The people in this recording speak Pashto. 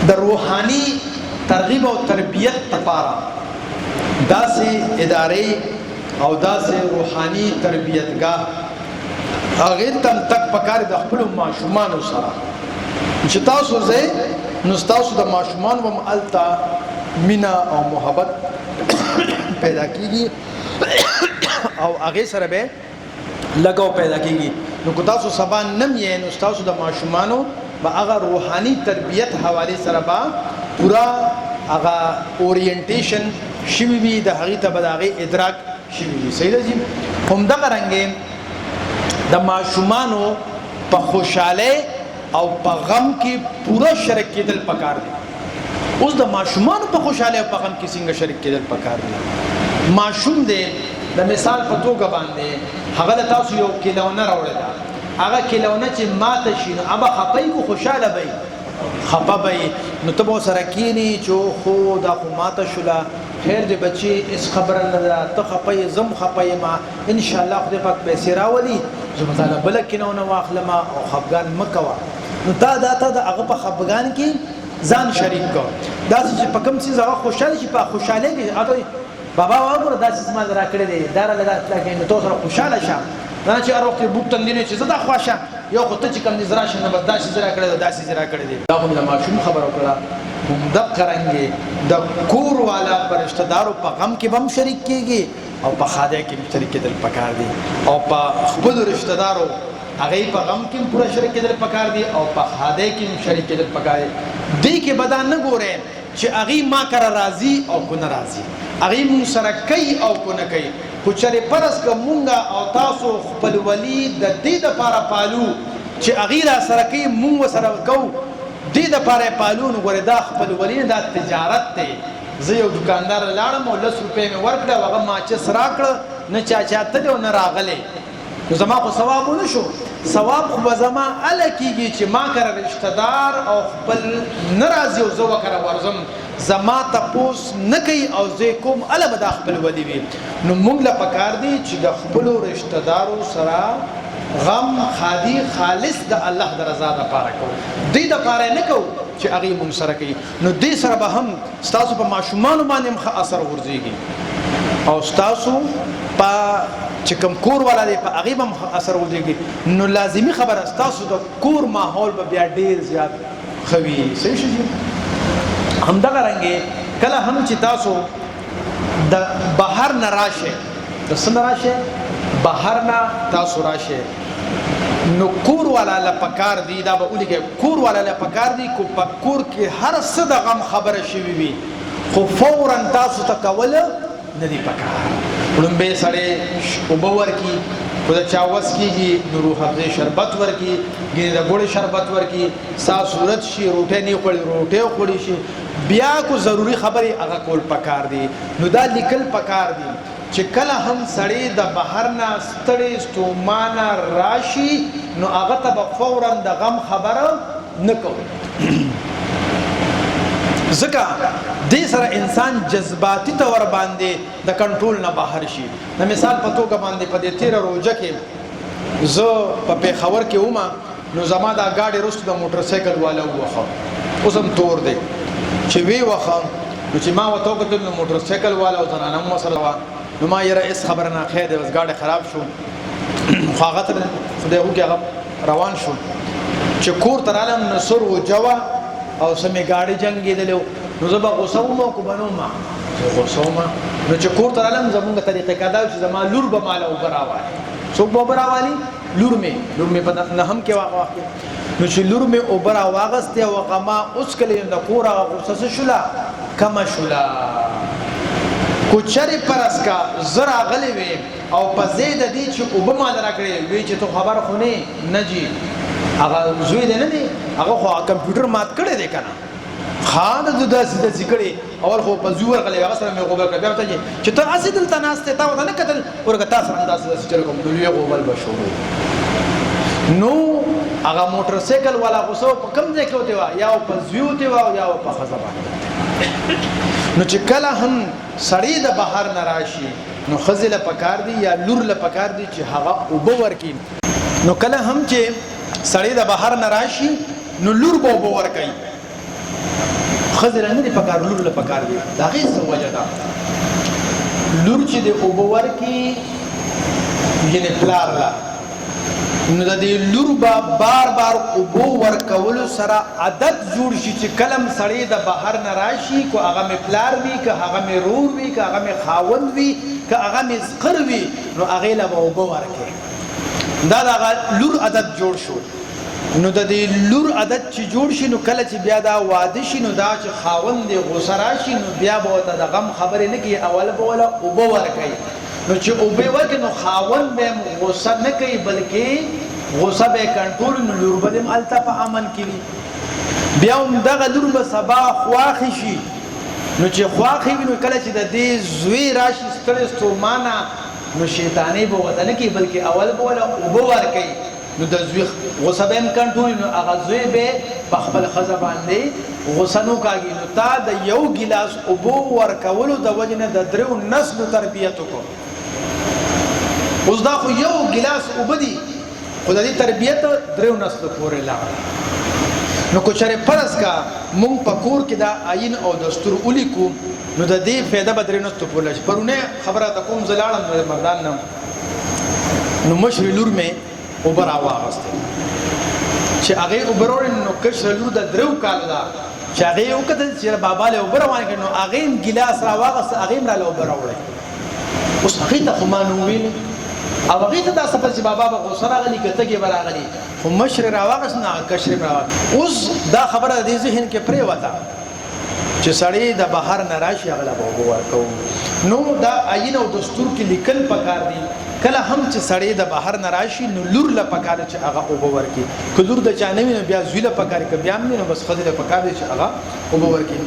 د روحاني ترغیب او تربیت لپاره داسې ادارې او داسې روحاني تربیتګاه هغې ته تک پکار د خپلو ماشومانو سره چې تاسو ځئ نو ستاسو د ماشومانو هم هلته مینه او محبت پیدا کیږي او هغې سره به لګاو پیدا کیږي نو که تاسو سبا نم یې نو ستاسو د ماشومانو به هغه روحاني تربیت حوالې سره به پورا هغه اورینټیشن شوي وي د هغې ته به د هغې ادراک شوي وي صحیح ده جي همدغه رنګې د ماشومانو په خوشحالۍ او په غم کې پورا شریک کېدل پکار دي اوس د ماشومانو په خوشحالۍ او په غم کې څنګه شریک کېدل پکار دي ماشوم دی د مثال په توګه باندې هغه د تاسو یو کیلونه راوړی ده هغه کیلونه چې ماته شي نو هغه خپه کو خوشحاله وي خپه وي نو ته به سره کینی چې خو دا خو ماته شوله خیر دی بچی اس خبره نه ده ته خپه زم خپه ما ان شاء الله خدای پاک پیسې راولي زه به تعالی بل کیلونه واخلم او خفګان مکوه نو دا ته د هغه په خفګان کې ځان شریک کو دا چې په کوم څه هغه خوشاله شي په خوشاله کې هغه بابا وګوره دا چې ما درا کړی دی دا له دا کې نو تاسو خوشاله شه دا چې هر وخت بوت تندینه چې زدا خواشه یو خو ته چې کوم نظر راشه نه بس دا چې زرا کړی دا چې زرا کړی دی دا کوم ماشوم خبر وکړه هم د قرانګي د کور والا پرشتہ دارو په غم کې بم شریک کیږي او په خاده کې شریک کېدل پکار دي او په خپل رشتہ دارو هغه په غم کې پورا شریک کېدل پکار دي او په خاده کې شریک کېدل پکار دي دې کې بدن نه ګوره چې هغه ما کرا راضي او کو ناراضي هغه مون سره کوي او کو نه کوي خو چرې پرس که مونږه او تاسو خپل ولی د دې دپاره پالو چې هغې را سره کوي مونږ ورسره کوو دې دپاره یې پالو نو ګورې دا خپل ولی دا تجارت دی زه یو دکاندار لاړم او 10 روپۍ مې ورکړه هغه ماچس راکړه نه چا چاته دی او نه راغلی نو زما خو ثواب ونه شو ثواب خو به زما هله کېږي چې ما کره رشته دار او خپل نه راځي او زه وکره ورځم زما تپوس نه کوي او زه کوم هله به دا خپل ولي وي نو موږ له پکار دی چې د خپلو رشته دارو سره غم خادي خالص د الله د رضا دپاره کوو دې دپاره نه کوو چې هغې موږ سره کوي نو دې سره به هم ستاسو په ماشومانو باندې هم ښه اثر غورځېږي او ستاسو په چې کوم کور والا دی په هغې به هم اثر غورځېږي نو لازمي خبره ستاسو د کور ماحول به بیا ډېر زیات ښه وي صحیح شو همدغه رنګې کله هم چې تاسو د بهر نه راشئ د څه نه راشئ بهر نه تاسو راشئ نو کور والا له پکار دی دا به ولیکئ کور والا له پکار دی کو په کور کې هر څه د غم خبره شوي وي خو فورا تاسو ته کوله نه دی پکار لومبی سړی اوبه ورکي خو د چا وس کېږي نو روح افزای شربت ورکي ګینې د ګوړې شربت ورکي سا صورت شي روټۍ نه خوړي روټۍ وخوړي شي بیا کو ضروري خبرې هغه کول پکار دي نو دا لیکل پکار دي چې کله هم سړی د بهر نه ستړی ستومانه راشي نو هغه ته به فورا د غم خبره نه کوي ځکه دې سره انسان جذباتي طور باندې د کنټرول نه بهر شي د مثال په توګه باندې په دې تیره روژه کې زه په پېښور کې ومه نو زما دا ګاډې وروسته د موټر سایکل والا ووخه اوس هم تور دی چې وی وخه نو چې ما ورته وکتل نو موټر سایکل والا او زنانه هم ورسره وه نو ما یاره هېڅ خبره نه خیر دی بس ګاډی خراب شو خو هغه ته خدای وکړي هغه روان شو چې کور ته رالم نو سر وجه وه او سمې ګاډي جنګېدلې نو زه به غوسه وم او که به نه وم غوسه وم نو چې کور ته رالم زمونږ طریقه کار دا چې زما لور به ماله اوبه راوالي څوک به اوبه راوالي لور مې په نهم کې واخلي نو چې لور مې اوبه راواغستې او هغه ما اوسکلې د کور هغه غوسه څه شوله کمه شوله کو چرې پرس کا زه راغلی وې او په ځای د دې چې اوبه ماله راکړې وی چې تو خبر خو نه جي هغه زوی دی نه دی هغه خو کمپیوټر مات کړی دی که نه خان د داسې کړي اول خو په زوی ورغلی هغه سره مې غوبل کړه بیا ورته چې ته هسې دلته ناست دی تا ورته نه کتل ورکه تا سره هم داسې چل کوم نو لوی غوبل به شروع نو هغه موټر سایکل والا غوسه په کوم ځای کې وتې وه یا په زوی وتې وه او یا په ښځه باندې نو چې کله هم سړی د بهر نه راشي نو ښځې له پکار دي یا لور له پکار دي چې هغه اوبه ورکړي نو کله هم چې سړی د بهر نه راشي نو لور به اوبه ورکوي خزر نه دی پکار لور له پکار دی دا غي څه وجه ده لور چې د اوبور کې ینه پلار لا نو د دې لور با بار بار اوبو ورکول سره عادت جوړ شي چې کلم سړی د بهر نه راشي کو هغه می پلار وی که هغه می رور وی که هغه می خاوند وی که هغه می زقر وی نو هغه له اوبو ورکه دا لور عادت جوړ شو نو د دې لور عادت چې جوړ شي نو کله چې بیا دا واده شي نو دا چې خاوند دی غوسه راشي نو بیا به ته د غم خبرې نه کوي اول به ولا اوبو ورکوي نو چې اوبه ورکړي نو خاوند به غوسه نه کوي بلکې غوسه به کنټرول نو لور به هم الته په امن کوي بیا هم دغه لور به سبا خواخي شي نو چې خواخي وي نو کله چې د دې زوی راشي ستړي ستومانه نو شیطانی به وته نه کوي بلکې اول به ولا اوبه ورکوي نو د زوی غوسه به هم کنټرول نو هغه زوی به په خپل خزه باندې غوسه نو کوي نو تا د یو ګلاس اوبو ورکولو د وجنه د درو نسل تربیت کو اوس دا خو یو ګلاس وبدي خدای تربیت درو نسل پورې لاړ نو کو چره پرس کا مونږ پکور کې دا آئین او دستور ولیکو نو د دې فایده به درو نسل پورې لږ پرونه خبره د کوم زلاړم مردان نم نو مشر لور مې اوبر واغسته چې هغه اوبرور نو کښ لور د درو کال دا چې هغه وکړه چې بابا له اوبر وانه نو هغه ګلاس را واغسته هغه را له اوبر وړي اوس هغه ته خو ما نو ویل او هغه ته دا سفر چې بابا به غوسه راغلی کتهږي براغلی خو مشر راوغس نه کشر راوغس اوس دا خبره د ذهن کې پرې وتا چې سړی د بهر نه راشي هغه به ورکو نو دا آئین او دستور کې لیکل پکار دي کله هم چې سړی د بهر نه راشي نو لور له پکار چې هغه اوبه ورکي که لور د چانه وي نو بیا زوی له پکار کې بیا نو بس خدای له پکار چې هغه اوبه ورکي